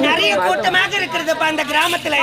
நிறைய கூட்டமாக இருக்கிறது அந்த கிராமத்துல.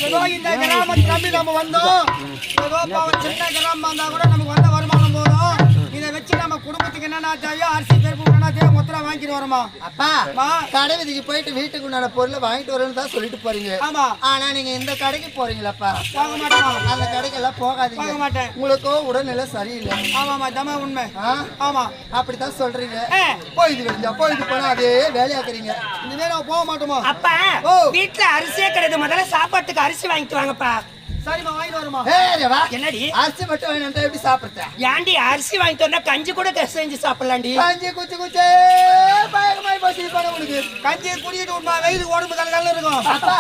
ஏதோ இந்த கிராமத்தை நம்பி நம்ம வந்தோம். ஏதோ பாவம் சின்ன கிராமம் இருந்தா கூட நமக்கு வந்த வருமானம் போதும். இதை வச்சு நம்ம குடும்பத்துக்கு என்னென்ன தேவையோ அரிசி பருப்பு என்னென்ன தேவை மொத்தம் வாங்கிட்டு வரோமா. அப்பா கடை வீதிக்கு போயிட்டு வீட்டுக்கு உண்டான பொருளை வாங்கிட்டு வரேன்னு தான் சொல்லிட்டு போறீங்க. ஆமா. ஆனா நீங்க இந்த கடைக்கு போறீங்களாப்பா? போக மாட்டோம். அந்த கடைக்கு எல்லாம் போகாதீங்க. போக மாட்டேன். உங்களுக்கோ உடல்நிலை சரியில்லை. ஆமாமா தம உண்மை. ஆமா அப்படித்தான் சொல்றீங்க. போயிது விடுஞ்சா போயிது போனா அதே வேலையாக்குறீங்க. இனிமே நம்ம போக மாட்டோமா. அப்பா வீட்டுல அரிசியே கிடையாது, முதல்ல சாப்பாட்டுக்கு அரிசி வாங்கிட்டு வாங்கப்பா. சரிம்மா வாங்கிட்டு வருமா. என்னடி அரிசி மட்டும் வாங்கிட்டு எப்படி சாப்பிடுற? ஏன்டி அரிசி வாங்கிட்டு வந்தா கஞ்சி கூட செஞ்சு சாப்பிடலாண்டி. கஞ்சி குச்சி குச்சே பயமாய் போச்சு பண்ண உனக்கு. கஞ்சி குடிக்கிட்டு உண்மை வெயில் உடம்பு கலகல இருக்கும். அப்பா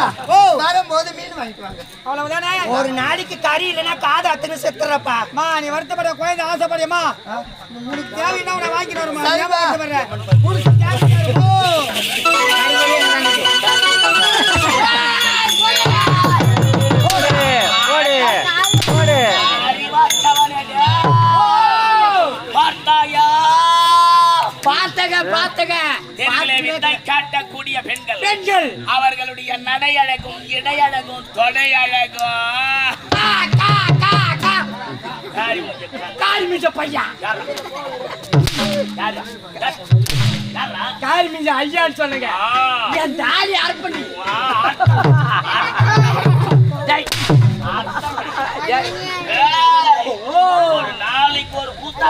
வரும்போது மீன் வாங்கிட்டு வாங்க. அவ்வளவுதானே. ஒரு நாளைக்கு கறி இல்லைன்னா காது அத்தனை செத்துறப்பா. நீ வருத்தப்பட குழந்தை ஆசைப்படியம்மா. உனக்கு தேவைன்னா உன்னை வாங்கிட்டு வருமா. காட்டக்கூடிய பெண்கள் அவர்களுடைய நடையழகும் இடையழகும் தொடையழகும் ஐயான்னு சொல்லுங்க. என் தாலி அர்ப்பணி. ஒரு நாளைக்கு ஒரு கூத்தா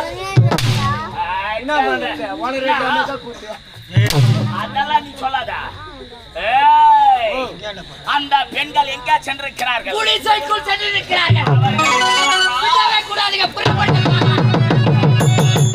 அதெல்லாம் நீ சொல்லாத. அந்த பெண்கள் எங்க சென்றிருக்கிறார்கள்? சென்றிருக்கிறார்கள்.